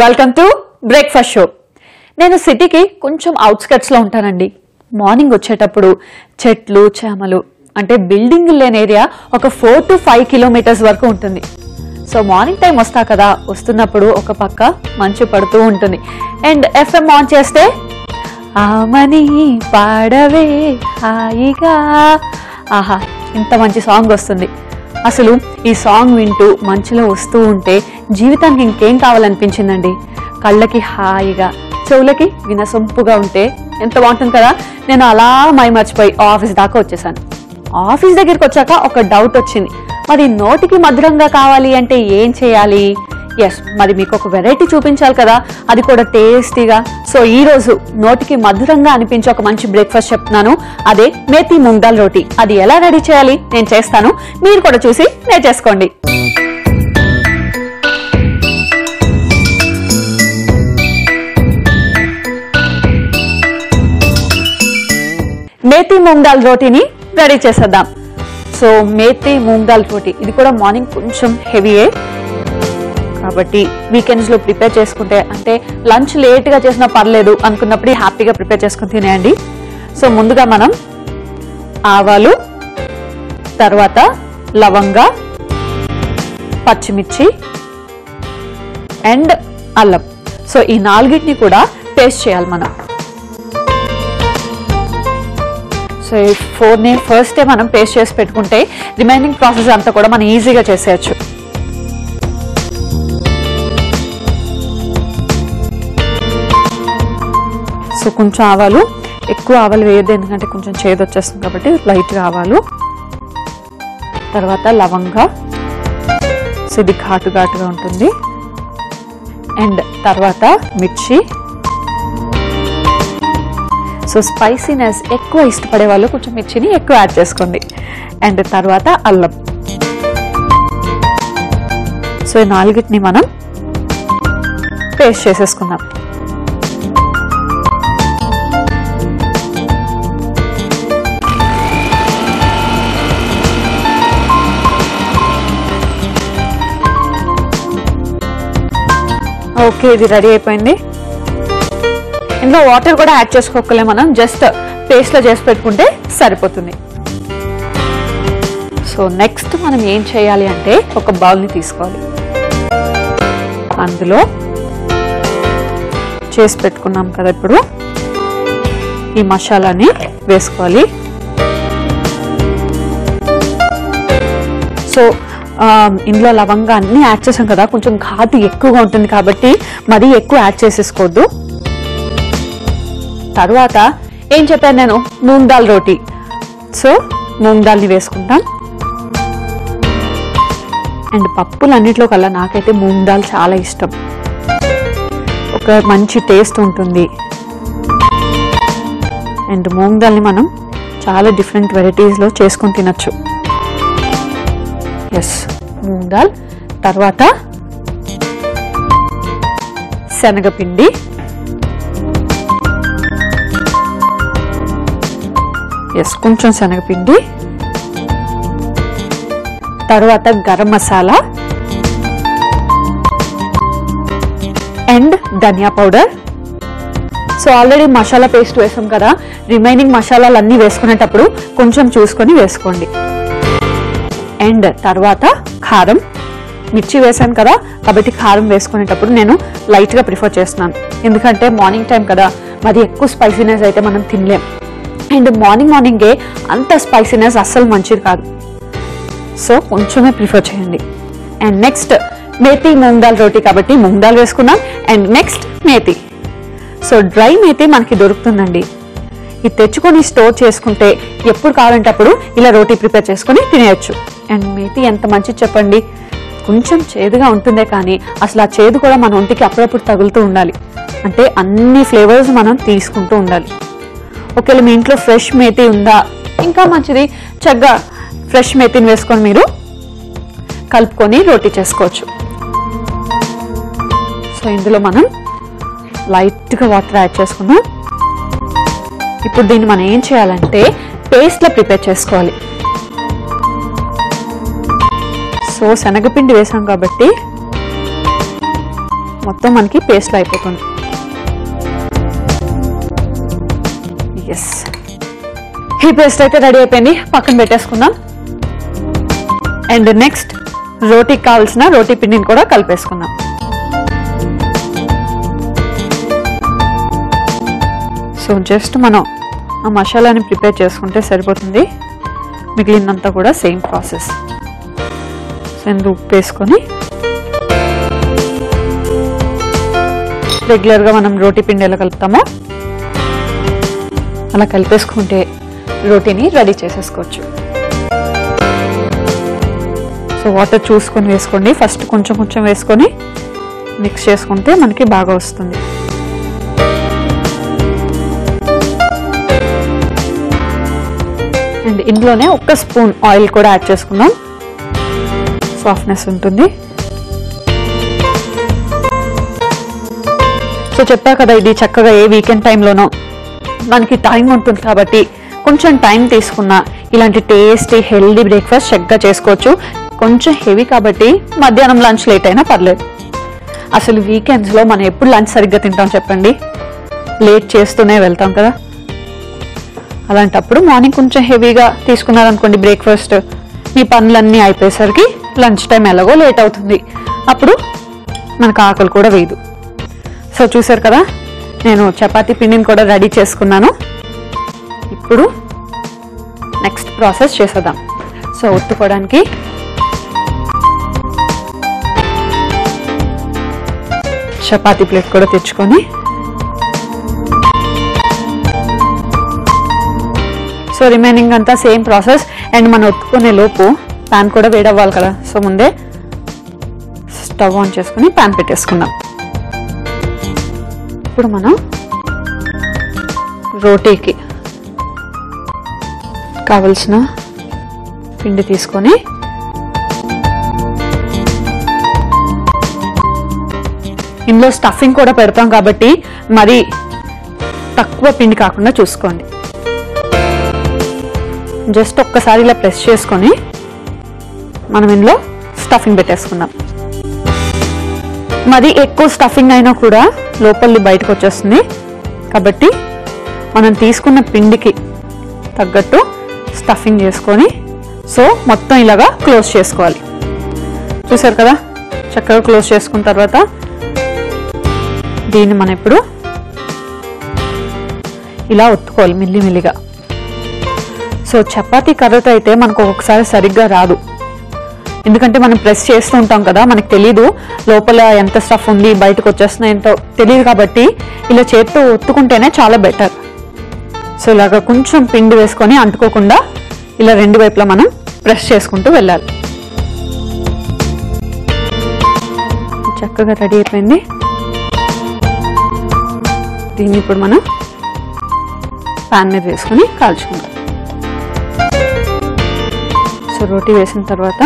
Welcome to breakfast show. నేను సిటీకి కొంచెం అవుట్స్కట్స్ లో ఉంటానండి. మార్నింగ్ వచ్చేటప్పుడు చెట్లు చేమలు అంటే బిల్డింగ్ లేని ఏరియా ఒక 4 to 5 కిలోమీటర్స్ వరకు ఉంటుంది. సో మార్నింగ్ టైం వస్తా కదా, వస్తున్నప్పుడు ఒక పక్క మంచు పడుతూ ఉంటుంది అండ్ ఎఫ్ఎం ఆన్ చేస్తే ఆమని పాడవే హాయిగా, ఆహా ఇంత మంచి సాంగ్ వస్తుంది. అసలు ఈ సాంగ్ వింటూ మంచులో వస్తూ ఉంటే జీవితానికి ఇంకేం కావాలనిపించిందండి. కళ్ళకి హాయిగా, చెవులకి వినసొంపుగా ఉంటే ఎంత బాగుంటుంది కదా. నేను అలా మర్చిపోయి ఆఫీస్ దాకా వచ్చేసాను. ఆఫీస్ దగ్గరికి వచ్చాక ఒక డౌట్ వచ్చింది, మరి నోటికి మధురంగా కావాలి అంటే ఏం చేయాలి? ఎస్, మరి మీకు ఒక వెరైటీ చూపించాలి కదా, అది కూడా టేస్టీగా. సో ఈ రోజు నోటికి మధురంగా అనిపించే ఒక మంచి బ్రేక్ఫాస్ట్ చెప్తున్నాను, అదే మేతి మూంగ్ దాల్ రోటీ. అది ఎలా రెడీ చేయాలి నేను చేస్తాను, మీరు కూడా చూసి నేర్చేసుకోండి. మేతి మూంగ్ దాల్ రోటీని రెడీ చేసేద్దాం. సో మేతి మూంగ్ దాల్ రోటీ ఇది కూడా మార్నింగ్ కొంచెం హెవీయే కాబట్టి వీకెండ్స్ లో ప్రిపేర్ చేసుకుంటే, అంటే లంచ్ లేట్ గా చేసినా పర్లేదు అనుకున్నప్పుడు హ్యాపీగా ప్రిపేర్ చేసుకుని తినేయండి. సో ముందుగా మనం ఆవాలు, తర్వాత లవంగా, పచ్చిమిర్చి అండ్ అల్లం, సో ఈ నాలుగిటిని కూడా పేస్ట్ చేయాలి మనం. సో ఈ 4ని ఫస్టే మనం పేస్ట్ చేసి పెట్టుకుంటే రిమైనింగ్ ప్రాసెస్ అంతా కూడా మనం ఈజీగా చేసేయచ్చు. సో కొంచెం ఆవాలు, ఎక్కువ ఆవాలు వేయద్దు ఎందుకంటే కొంచెం చేదు వచ్చేస్తుంది కాబట్టి లైట్గా ఆవాలు, తర్వాత లవంగా, సో ఇది ఘాటుగా ఉంటుంది, అండ్ తర్వాత మిర్చి. సో స్పైసీనెస్ ఎక్కువ ఇష్టపడే వాళ్ళు కొంచెం మిర్చిని ఎక్కువ యాడ్ చేసుకోండి, అండ్ తర్వాత అల్లం. సో ఈ నాలుగిటిని మనం పేస్ట్ చేసేసుకుందాం. ఓకే, ఇది రెడీ అయిపోయింది. ఇందులో వాటర్ కూడా యాడ్ చేసుకోకలే, మనం జస్ట్ పేస్ట్లో చేసి పెట్టుకుంటే సరిపోతుంది. సో నెక్స్ట్ మనం ఏం చేయాలి అంటే ఒక బౌల్ని తీసుకోవాలి, అందులో చేసి పెట్టుకున్నాం కదా ఇప్పుడు ఈ మసాలాని వేసుకోవాలి. సో ఇందులో లవంగా అన్ని యాడ్ చేసాం కదా, కొంచెం ఘాటు ఎక్కువగా ఉంటుంది కాబట్టి మరీ ఎక్కువ యాడ్ చేసేసుకోవద్దు. తర్వాత ఏం చెప్పాను నేను, మూంగ్ దాల్ రోటీ. సో మూంగ్ దాల్ని వేసుకుంటాం, అండ్ పప్పులన్నిట్లో కల్లా నాకైతే మూంగ్ దాల్ చాలా ఇష్టం, ఒక మంచి టేస్ట్ ఉంటుంది. అండ్ మూంగ్ దాల్ని మనం చాలా డిఫరెంట్ వెరైటీస్లో చేసుకొని తినచ్చు. ఎస్, మూంగ్ దాల్, తర్వాత శనగపిండి, ఎస్ కొంచెం శనగపిండి, తర్వాత గరం మసాలా అండ్ ధనియా powder. So already masala paste వేసాం కదా, రిమైనింగ్ మసాలాలు అన్నీ వేసుకునేటప్పుడు కొంచెం చూసుకొని వేసుకోండి. అండ్ తర్వాత కారం, మిర్చి వేసాను కదా కాబట్టి కారం వేసుకునేటప్పుడు నేను లైట్గా ప్రిఫర్ చేస్తున్నాను, ఎందుకంటే మార్నింగ్ టైం కదా, మరి ఎక్కువ స్పైసీనెస్ అయితే మనం తినలేం, అండ్ మార్నింగే అంత స్పైసీనెస్ అస్సలు మంచిది కాదు. సో కొంచెమే ప్రిఫర్ చేయండి. అండ్ నెక్స్ట్ మేతి మూంగ్ దాల్ రోటీ కాబట్టి మూంగ్ దాల్ వేసుకున్నాం, and next methi. So dry methi మనకి దొరుకుతుందండి, ఇది తెచ్చుకొని స్టోర్ చేసుకుంటే ఎప్పుడు కావాలంటే అప్పుడు ఇలా రోటీ ప్రిపేర్ చేసుకొని తినేయచ్చు. అండ్ మేతి ఎంత మంచిది చెప్పండి, కొంచెం చేదుగా ఉంటుందే కానీ అసలు ఆ చేదు కూడా మన ఒంటికి అప్పుడప్పుడు తగులుతూ ఉండాలి, అంటే అన్ని ఫ్లేవర్స్ మనం తీసుకుంటూ ఉండాలి. ఒకవేళ మీ ఇంట్లో ఫ్రెష్ మేతి ఉందా ఇంకా మంచిది, చక్కగా ఫ్రెష్ మేతిని వేసుకొని మీరు కలుపుకొని రోటీ చేసుకోవచ్చు. సో ఇందులో మనం లైట్గా వాటర్ యాడ్ చేసుకున్నాం. ఇప్పుడు దీన్ని మనం ఏం చేయాలంటే పేస్ట్లా ప్రిపేర్ చేసుకోవాలి. సో శనగపిండి వేసాం కాబట్టి మొత్తం మనకి పేస్ట్లో అయిపోతుంది. ఎస్, ఈ పేస్ట్ అయితే రెడీ అయిపోయింది, పక్కన పెట్టేసుకుందాం. అండ్ నెక్స్ట్ రోటీకి కావాల్సిన రోటీ పిండిని కూడా కలిపేసుకుందాం. సో జస్ట్ మనం ఆ మసాలాని ప్రిపేర్ చేసుకుంటే సరిపోతుంది. మిగిలినంతా కూడా సేమ్ ప్రాసెస్. సో ఇందులో ఉప్పు వేసుకొని రెగ్యులర్గా మనం రోటీ పిండి ఎలా కలుపుతామో అలా కలిపేసుకుంటే రోటీని రెడీ చేసేసుకోవచ్చు. సో వాటర్ చూసుకొని వేసుకోండి. ఫస్ట్ కొంచెం కొంచెం వేసుకొని మిక్స్ చేసుకుంటే మనకి బాగా వస్తుంది. అండ్ ఇందులోనే 1 స్పూన్ ఆయిల్ కూడా యాడ్ చేసుకుందాం, సాఫ్ట్నెస్ ఉంటుంది. సో చెప్పా కదా, ఇది చక్కగా ఏ వీకెండ్ టైంలోనో మనకి టైం ఉంటుంది కాబట్టి కొంచెం టైం తీసుకున్నా ఇలాంటి టేస్టీ హెల్దీ బ్రేక్ఫాస్ట్ చక్కగా చేసుకోవచ్చు. కొంచెం హెవీ కాబట్టి మధ్యాహ్నం లంచ్ లేట్ అయినా పర్లేదు. అసలు వీకెండ్స్లో మనం ఎప్పుడు లంచ్ సరిగ్గా తింటాం చెప్పండి? లేట్ చేస్తూనే వెళ్తాం కదా. అలాంటప్పుడు మార్నింగ్ కొంచెం హెవీగా తీసుకున్నారనుకోండి బ్రేక్ఫాస్ట్, మీ పనులన్నీ అయిపోయేసరికి లంచ్ టైం ఎలాగో లేట్ అవుతుంది. అప్పుడు మనకు ఆకలి కూడా వేయదు. సో చూసారు కదా, నేను చపాతీ పిండిని కూడా రెడీ చేసుకున్నాను. ఇప్పుడు నెక్స్ట్ ప్రాసెస్ చేసేద్దాం. సో ఒత్తుకోవడానికి చపాతీ ప్లేట్ కూడా తెచ్చుకొని, సో రిమైనింగ్ అంతా సేమ్ ప్రాసెస్. అండ్ మనం ఒత్తుకునే లోపు ప్యాన్ కూడా వేడవ్వాలి కదా. సో ముందే స్టవ్ ఆన్ చేసుకుని ప్యాన్ పెట్టేసుకుందాం. ఇప్పుడు మనం రోటీకి కావలసిన పిండి తీసుకొని ఇందులో స్టఫింగ్ కూడా పెడతాం కాబట్టి మరి తక్కువ పిండి కాకుండా చూసుకోండి. జస్ట్ ఒక్కసారి ఇలా ప్రెస్ చేసుకొని మనం ఇందులో స్టఫింగ్ పెట్టేసుకుందాం. మరి ఎక్కువ స్టఫింగ్ అయినా కూడా లోపలి బయటకు వచ్చేస్తుంది కాబట్టి మనం తీసుకున్న పిండికి తగ్గట్టు స్టఫింగ్ చేసుకొని సో మొత్తం ఇలాగా క్లోజ్ చేసుకోవాలి. చూసారు కదా, చక్కగా క్లోజ్ చేసుకున్న తర్వాత దీన్ని మనం ఇప్పుడు ఇలా ఒత్తుకోవాలి మెల్లిమెల్లిగా. సో చపాతీ కర్రతో అయితే మనకు ఒక్కొక్కసారి సరిగ్గా రాదు, ఎందుకంటే మనం ప్రెస్ చేస్తూ ఉంటాం కదా, మనకు తెలీదు లోపల ఎంత స్టఫ్ ఉంది బయటకు వచ్చేస్తున్నా ఎంతో తెలియదు. కాబట్టి ఇలా చేత్తో ఒత్తుకుంటేనే చాలా బెటర్. సో ఇలాగా కొంచెం పిండి వేసుకొని అంటుకోకుండా ఇలా రెండు వైపులా మనం ప్రెస్ చేసుకుంటూ వెళ్ళాలి. చక్కగా రెడీ అయిపోయింది. దీన్ని ఇప్పుడు మనం ప్యాన్ మీద వేసుకొని కాల్చుకుందాం. సో రోటీ వేసిన తర్వాత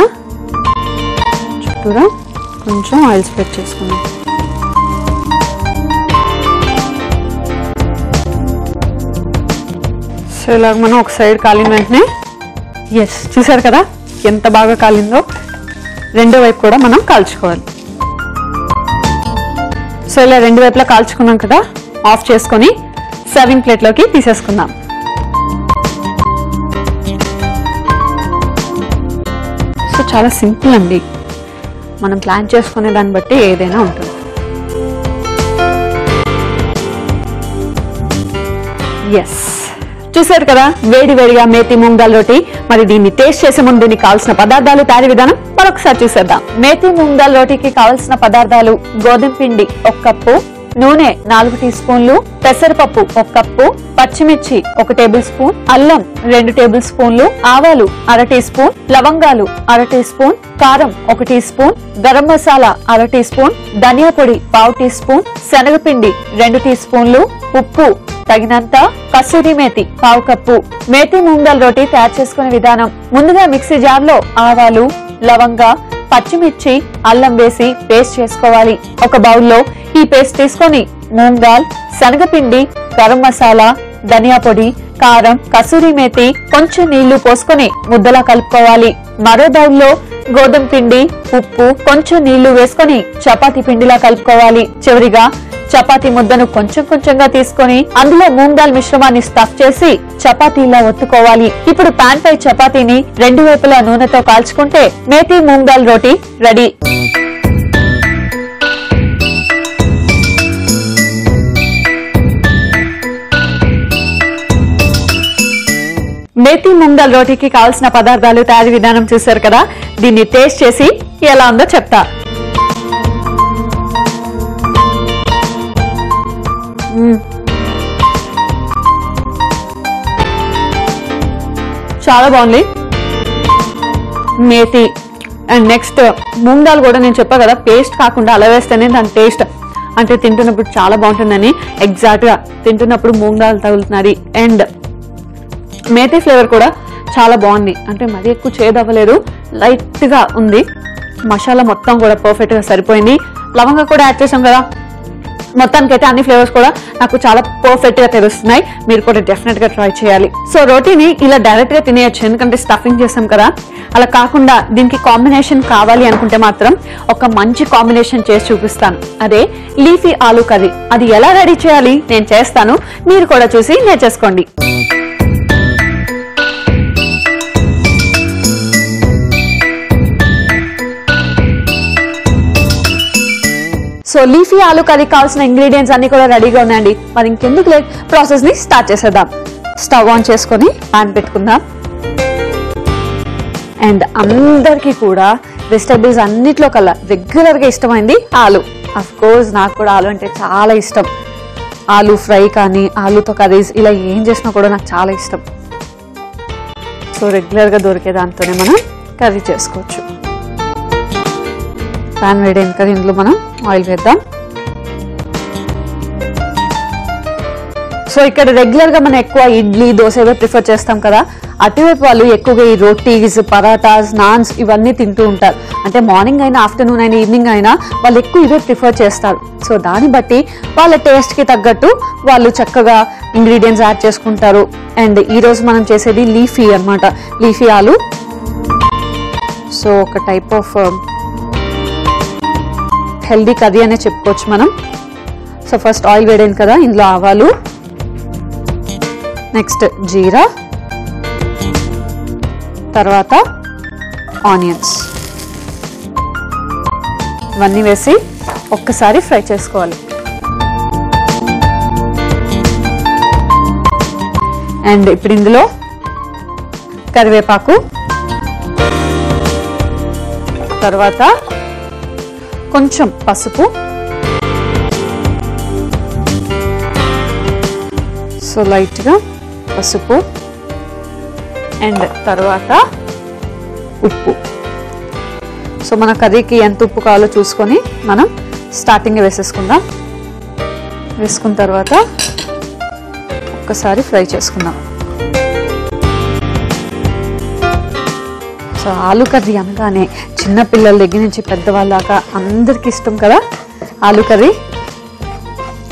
చుట్టూరా కొంచెం ఆయిల్ స్ప్రెడ్ చేసుకుందాం. సో ఇలాగ మనం ఒక సైడ్ కాలిన వెంటనే ఎస్ చూసారు కదా ఎంత బాగా కాలిందో, రెండో వైపు కూడా మనం కాల్చుకోవాలి. సో ఇలా రెండు వైపులా కాల్చుకున్నాం కదా, ఆఫ్ చేసుకొని సర్వింగ్ ప్లేట్లోకి తీసేసుకుందాం. సో చాలా సింపుల్ అండి, మనం ప్లాన్ చేసుకునే దాన్ని బట్టి ఏదైనా ఉంటుంది. ఎస్ చూసారు కదా వేడి వేడిగా మేతి మూంగ్ దాల్ రోటీ. మరి దీన్ని టేస్ట్ చేసే ముందు దీనికి కావాల్సిన పదార్థాలు తయారీ విధానం మరొకసారి చూసేద్దాం. మేతి మూంగ్ దాల్ రోటీకి కావాల్సిన పదార్థాలు: గోధుమ పిండి 1 కప్పు, నూనె 4 టీ స్పూన్లు, పెసరపప్పు 1 కప్పు, పచ్చిమిర్చి 1 టేబుల్ స్పూన్, అల్లం 2 టేబుల్ స్పూన్లు, ఆవాలు 1/2 టీ స్పూన్, లవంగాలు 1/2 టీ స్పూన్, కారం 1 teaspoon, garam masala 1/2 teaspoon, ధనియా పొడి 1/2 టీ స్పూన్, శనగపిండి 2 టీ స్పూన్లు, ఉప్పు తగినంత, కసూరి మేతి 1/2 కప్పు. మేతి మూంగ్ దాల్ రోటీ తయారు చేసుకునే విధానం: ముందుగా మిక్సీ జార్ లో ఆవాలు, లవంగా, పచ్చిమిర్చి, అల్లం వేసి పేస్ట్ చేసుకోవాలి. ఒక బౌల్లో ఈ పేస్ట్ తీసుకొని మూంగ్ దాల్, శనగపిండి, గరం మసాలా, ధనియా పొడి, కారం, కసూరి మేతి, కొంచెం నీళ్లు పోసుకొని ముద్దలా కలుపుకోవాలి. మరో బౌల్లో గోధుమ పిండి, ఉప్పు, కొంచెం నీళ్లు వేసుకొని చపాతీ పిండిలా కలుపుకోవాలి. చివరిగా చపాతీ ముద్దను కొంచెం కొంచెంగా తీసుకొని అందులో మూంగ్ దాల్ మిశ్రమాన్ని స్టఫ్ చేసి చపాతీలా ఒత్తుకోవాలి. ఇప్పుడు పాన్ పై చపాతీని రెండు వైపులా నూనెతో కాల్చుకుంటే మేతి మూంగ్ దాల్ రోటీ రెడీ. మేతి మూంగ్ దాల్ రోటీకి కావాల్సిన పదార్థాలు, తయారీ విధానం చూశారు కదా. దీన్ని టేస్ట్ చేసి ఎలా ఉందో చెప్తా. చాలా బాగుంది మేతి. అండ్ నెక్స్ట్ మూంగ్ దాల్ కూడా నేను చెప్పా కదా, పేస్ట్ కాకుండా అలా వేస్తేనే దాని టేస్ట్ అంటే తింటున్నప్పుడు చాలా బాగుంటుందని. ఎగ్జాక్ట్ గా తింటున్నప్పుడు మూంగ్ దాల్ తగులుతున్నది. అండ్ మేతి ఫ్లేవర్ కూడా చాలా బాగుంది. అంటే మరీ ఎక్కువ చేదవ్వలేదు, లైట్ గా ఉంది. మసాలా మొత్తం కూడా పర్ఫెక్ట్ గా సరిపోయింది. లవంగా కూడా యాడ్ చేసాం కదా. మొత్తానికి అయితే అన్ని ఫ్లేవర్స్ కూడా నాకు చాలా పర్ఫెక్ట్ గా తెలుస్తున్నాయి. మీరు కూడా డెఫినెట్ గా ట్రై చేయాలి. సో రోటీని ఇలా డైరెక్ట్ గా తినేయచ్చు, ఎందుకంటే స్టఫింగ్ చేసాం కదా. అలా కాకుండా దీనికి కాంబినేషన్ కావాలి అనుకుంటే మాత్రం ఒక మంచి కాంబినేషన్ చేసి చూపిస్తాను. అదే లీఫీ ఆలూ కర్రీ. అది ఎలా రెడీ చేయాలి నేను చేస్తాను, మీరు కూడా చూసి నేర్చేసుకోండి. సో లీఫీ ఆలూ కర్రీ కావాల్సిన ఇంగ్రీడియంట్స్ అన్ని కూడా రెడీగా ఉన్నాయండి. మరి ఇంకెందుకు లేట్, ప్రాసెస్ ని స్టార్ట్ చేసేద్దాం. స్టవ్ ఆన్ చేసుకొని పాన్ పెట్టుకుందాం. అండ్ అందరికీ కూడా వెజిటబుల్స్ అన్నిట్లో కల్లా రెగ్యులర్ గా ఇష్టమైంది ఆలు. అఫ్ కోర్స్ నాకు కూడా ఆలు అంటే చాలా ఇష్టం. ఆలు ఫ్రై కానీ, ఆలుతో కర్రీస్ ఇలా ఏం చేసినా కూడా నాకు చాలా ఇష్టం. సో రెగ్యులర్ గా దొరికే దాంతోనే మనం కర్రీ చేసుకోవచ్చు. పాన్ వేడైంది కదా, ఇందులో మనం ఆయిల్ వేద్దాం. సో ఇక్కడ రెగ్యులర్ గా మనం ఎక్కువ ఇడ్లీ, దోశ ఇవే ప్రిఫర్ చేస్తాం కదా. అటువైపు వాళ్ళు ఎక్కువగా ఈ రోటీస్, పరాటాస్, నాన్స్ ఇవన్నీ తింటూ ఉంటారు. అంటే మార్నింగ్ అయినా, ఆఫ్టర్నూన్ అయినా, ఈవినింగ్ అయినా వాళ్ళు ఎక్కువ ఇవే ప్రిఫర్ చేస్తారు. సో దాన్ని బట్టి వాళ్ళ టేస్ట్ కి తగ్గట్టు వాళ్ళు చక్కగా ఇంగ్రీడియంట్స్ యాడ్ చేసుకుంటారు. అండ్ ఈ రోజు మనం చేసేది లీఫీ అన్నమాట, లీఫీ ఆలు. సో ఒక టైప్ ఆఫ్ హెల్దీ కర్రీ అనే చెప్పుకోవచ్చు మనం. సో ఫస్ట్ ఆయిల్ వేడైంది కదా, ఇందులో ఆవాలు, నెక్స్ట్ జీరా, తర్వాత ఆనియన్స్ ఇవన్నీ వేసి ఒక్కసారి ఫ్రై చేసుకోవాలి. అండ్ ఇప్పుడు ఇందులో కరివేపాకు, తర్వాత కొంచెం పసుపు, సో లైట్గా పసుపు, అండ్ తర్వాత ఉప్పు. సో మన కర్రీకి ఎంత ఉప్పు కావాలో చూసుకొని మనం స్టార్టింగ్ వేసేసుకుందాం. వేసుకున్న తర్వాత ఒక్కసారి ఫ్రై చేసుకుందాం. సో ఆలు కర్రీ అనగానే చిన్నపిల్లల దగ్గర నుంచి పెద్దవాళ్ళ దాకా అందరికి ఇష్టం కదా ఆలు కర్రీ.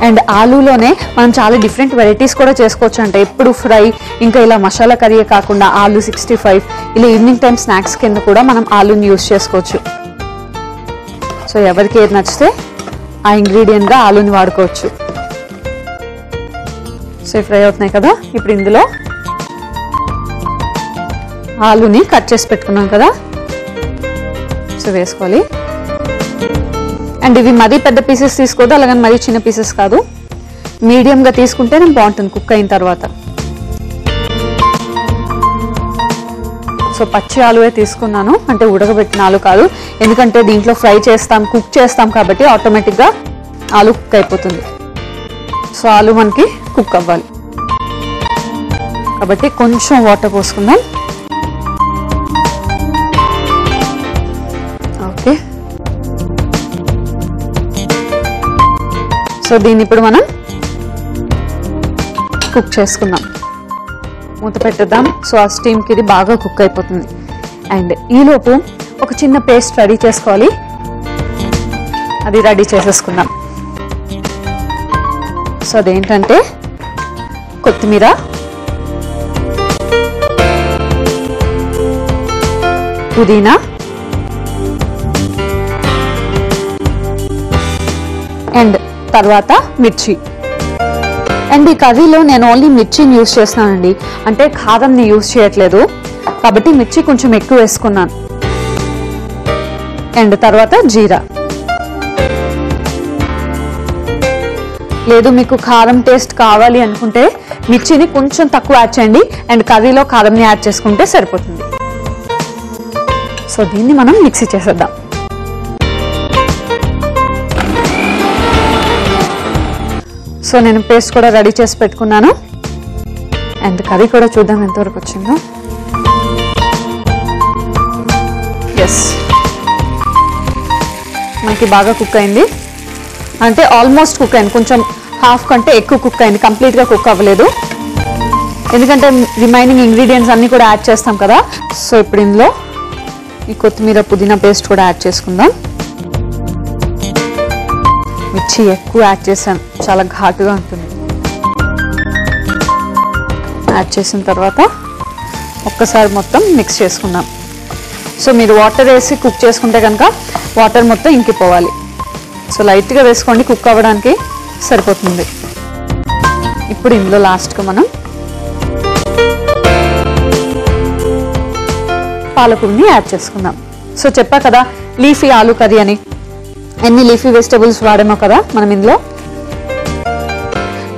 అండ్ ఆలూలోనే మనం చాలా డిఫరెంట్ వెరైటీస్ కూడా చేసుకోవచ్చు. అంటే ఎప్పుడు ఫ్రై, ఇంకా ఇలా మసాలా కర్రీ కాకుండా ఆలు 65 ఇలా ఈవినింగ్ టైం స్నాక్స్ కింద కూడా మనం ఆలూని యూస్ చేసుకోవచ్చు. సో ఎవరికి ఏది నచ్చితే ఆ ఇంగ్రీడియంట్గా ఆలూని వాడుకోవచ్చు. సో ఫ్రై అవుతున్నాయి కదా, ఇప్పుడు ఇందులో ఆలూని కట్ చేసి పెట్టుకున్నాం కదా, సో వేసుకోవాలి. అండ్ ఇవి మరీ పెద్ద పీసెస్ తీసుకోవద్దు, అలాగని మరీ చిన్న పీసెస్ కాదు, మీడియంగా తీసుకుంటేనే బాగుంటుంది కుక్ అయిన తర్వాత. సో పచ్చి ఆలువే తీసుకున్నాను, అంటే ఉడకబెట్టిన ఆలు కాదు, ఎందుకంటే దీంట్లో ఫ్రై చేస్తాం, కుక్ చేస్తాం కాబట్టి ఆటోమేటిక్గా ఆలు కుక్ అయిపోతుంది. సో ఆలు మనకి కుక్ అవ్వాలి కాబట్టి కొంచెం వాటర్ పోసుకుందాం. ఓకే, సో దీన్ని ఇప్పుడు మనం కుక్ చేసుకుందాం. మూత పెట్టేద్దాం. సో ఆ స్టీమ్కి ఇది బాగా కుక్ అయిపోతుంది. అండ్ ఈలోపు ఒక చిన్న పేస్ట్ రెడీ చేసుకోవాలి, అది రెడీ చేసేసుకుందాం. సో అదేంటంటే కొత్తిమీర, పుదీనా అండ్ తర్వాత మిర్చి. అండ్ ఈ కర్రీలో నేను ఓన్లీ మిర్చిని యూజ్ చేస్తున్నానండి, అంటే కారంని యూజ్ చేయట్లేదు కాబట్టి మిర్చి కొంచెం ఎక్కువ వేసుకున్నాను. అండ్ తర్వాత జీరా. లేదు మీకు కారం టేస్ట్ కావాలి అనుకుంటే మిర్చిని కొంచెం తక్కువ యాడ్ చేయండి అండ్ కర్రీలో కారంని యాడ్ చేసుకుంటే సరిపోతుంది. సో దీన్ని మనం మిక్సీ చేసేద్దాం. సో నేను పేస్ట్ కూడా రెడీ చేసి పెట్టుకున్నాను అండ్ కర్రీ కూడా చూద్దాం ఎంతవరకు వచ్చిందో. ఎస్, మనకి బాగా కుక్ అయింది, అంటే ఆల్మోస్ట్ కుక్ అయింది, కొంచెం హాఫ్ కంటే ఎక్కువ కుక్ అయింది, కంప్లీట్గా కుక్ అవ్వలేదు ఎందుకంటే రిమైనింగ్ ఇంగ్రీడియంట్స్ అన్నీ కూడా యాడ్ చేస్తాం కదా. సో ఇప్పుడు ఇందులో ఈ కొత్తిమీర పుదీనా పేస్ట్ కూడా యాడ్ చేసుకుందాం. మిర్చి ఎక్కువ యాడ్ చేశాను, చాలా ఘాటుగా ఉంటుంది. యాడ్ చేసిన తర్వాత ఒక్కసారి మొత్తం మిక్స్ చేసుకుందాం. సో మీరు వాటర్ వేసి కుక్ చేసుకుంటే కనుక వాటర్ మొత్తం ఇంకిపోవాలి. సో లైట్గా వేసుకోండి, కుక్ అవ్వడానికి సరిపోతుంది. ఇప్పుడు ఇందులో లాస్ట్గా మనం పాలకూరని యాడ్ చేసుకుందాం. సో చెప్పా కదా లీఫీ ఆలూ కర్రీ అని, ఎన్ని లీఫీ వెజిటబుల్స్ వాడామో కదా మనం ఇందులో.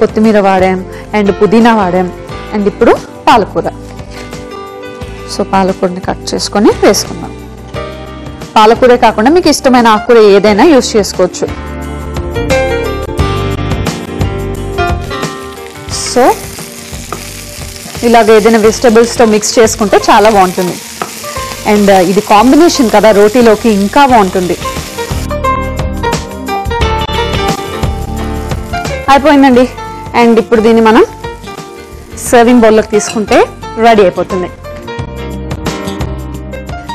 కొత్తిమీర వాడాం అండ్ పుదీనా వాడాం అండ్ ఇప్పుడు పాలకూర. సో పాలకూరని కట్ చేసుకొని వేసుకుందాం. పాలకూరే కాకుండా మీకు ఇష్టమైన ఆకుకూర ఏదైనా యూజ్ చేసుకోవచ్చు. సో ఇలాగ ఏదైనా వెజిటబుల్స్తో మిక్స్ చేసుకుంటే చాలా బాగుంటుంది అండ్ ఇది కాంబినేషన్ కదా రోటీలోకి ఇంకా బాగుంటుంది. అయిపోయిందండి అండ్ ఇప్పుడు దీన్ని మనం సర్వింగ్ బౌల్లోకి తీసుకుంటే రెడీ అయిపోతుంది.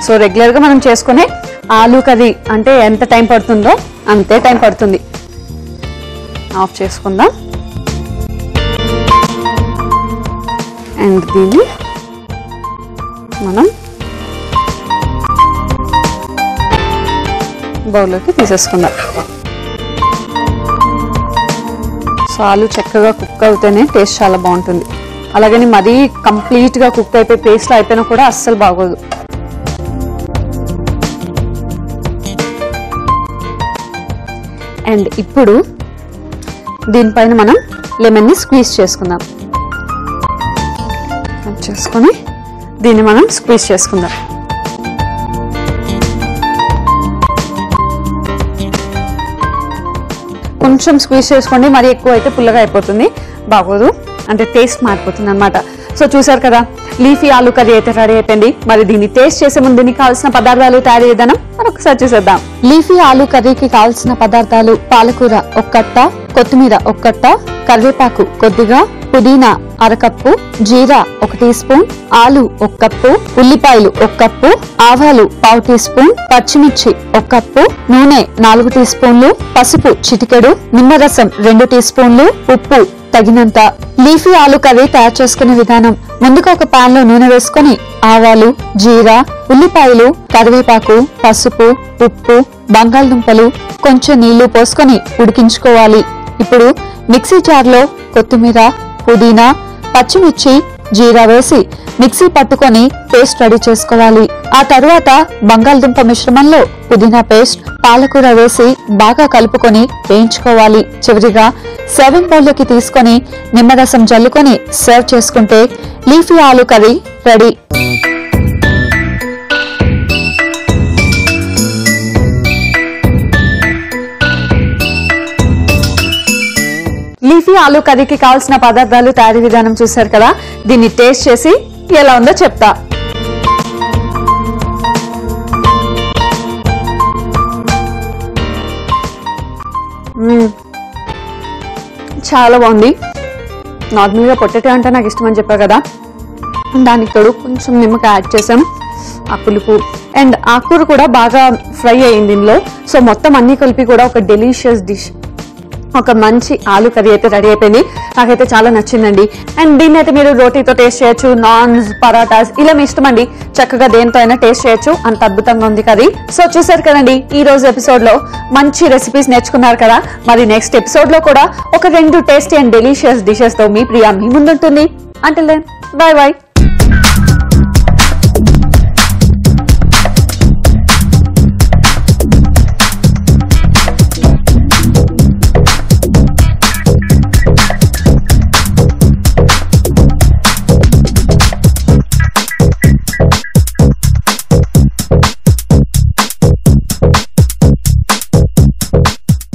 సో రెగ్యులర్గా మనం చేసుకునే ఆలూ కర్రీ అంటే ఎంత టైం పడుతుందో అంతే టైం పడుతుంది. ఆఫ్ చేసుకుందాం అండ్ దీన్ని మనం బౌల్లోకి తీసేసుకుందాం. సో ఆలు చక్కగా కుక్ అవుతేనే టేస్ట్ చాలా బాగుంటుంది, అలాగని మరీ కంప్లీట్గా కుక్ అయిపోయి పేస్ట్లో అయిపోయినా కూడా అస్సలు బాగోదు. అండ్ ఇప్పుడు దీనిపైన మనం లెమన్ని స్క్వీజ్ చేసుకుందాం. చేసుకొని దీన్ని మనం స్క్వీజ్ చేసుకుందాం. కొంచెం స్క్వీజ్ చేసుకోండి, మరీ ఎక్కువ అయితే పుల్లగా అయిపోతుంది, బాగోదు, అంటే టేస్ట్ మారిపోతుంది అనమాట. సో చూసారు కదా లీఫీ ఆలూ కర్రీ అయితే రెడీ అయిపోయింది. మరి దీన్ని టేస్ట్ చేసే ముందు దీనికి కావాల్సిన పదార్థాలు తయారీ విధానం మరొకసారి చూసేద్దాం. లీఫీ ఆలూ కర్రీకి కావాల్సిన పదార్థాలు: పాలకూర 1 కట్ట, కొత్తిమీర 1 కట్ట, కరివేపాకు కొద్దిగా, పుదీనా అరకప్పు, జీరా 1 టీ స్పూన్, ఆలు 1 కప్పు, ఉల్లిపాయలు 1 కప్పు, ఆవాలు 1/2 టీ స్పూన్, పచ్చిమిర్చి 1 కప్పు, నూనె 4 టీ స్పూన్లు, పసుపు చిటికెడు, నిమ్మరసం 2 టీ స్పూన్లు, ఉప్పు తగినంత. లీఫీ ఆలూ కర్రీ తయారు చేసుకునే విధానం: ముందుగా ఒక పాన్ లో నూనె వేసుకొని ఆవాలు, జీరా, ఉల్లిపాయలు, కరివేపాకు, పసుపు, ఉప్పు, బంగాళదుంపలు, కొంచెం నీళ్లు పోసుకొని ఉడికించుకోవాలి. ఇప్పుడు మిక్సీ జార్ లో కొత్తిమీర, పుదీనా, పచ్చిమిర్చి, జీరా వేసి మిక్సీ పట్టుకొని పేస్ట్ రెడీ చేసుకోవాలి. ఆ తరువాత బంగాళదుంప మిశ్రమంలో పుదీనా పేస్ట్, పాలకూర వేసి బాగా కలుపుకొని వేయించుకోవాలి. చివరిగా సర్వింగ్ బౌల్లోకి తీసుకొని నిమ్మరసం జల్లుకొని సర్వ్ చేసుకుంటే leafy aloo curry ready. Leafy aloo కర్రీకి కావాల్సిన పదార్థాలు తయారీ విధానం చూసారు కదా. దీన్ని టేస్ట్ చేసి ఎలా ఉందో చెప్తా. చాలా బాగుంది. నార్మల్గా పొటాటో అంటే నాకు ఇష్టం అని చెప్పా కదా, దానికి తోడు కొంచెం నిమ్మకాయ యాడ్ చేసాం, ఆ పులుపు అండ్ ఆకుకూర కూడా బాగా ఫ్రై అయ్యింది ఇందులో. సో మొత్తం అన్ని కలిపి కూడా ఒక డెలిషియస్ డిష్. ఒక మంచి ఆలు కర్రీ అయితే రెడీ అయిపోయింది. నాకైతే చాలా నచ్చిందండి. అండ్ దీన్ని అయితే మీరు రోటీతో టేస్ట్ చేయొచ్చు, నాన్స్, పరాటాస్ ఇలా మీ ఇష్టం అండి. చక్కగా దేంతో అయినా టేస్ట్ చేయొచ్చు, అంత అద్భుతంగా ఉంది కర్రీ. సో చూసారు కదండి, ఈ రోజు ఎపిసోడ్ లో మంచి రెసిపీస్ నేర్చుకున్నారు కదా. మరి నెక్స్ట్ ఎపిసోడ్ లో కూడా ఒక 2 టేస్టీ అండ్ డెలిషియస్ డిషెస్ తో మీ ప్రియా మీ ముందుంటుంది. Until then bye by.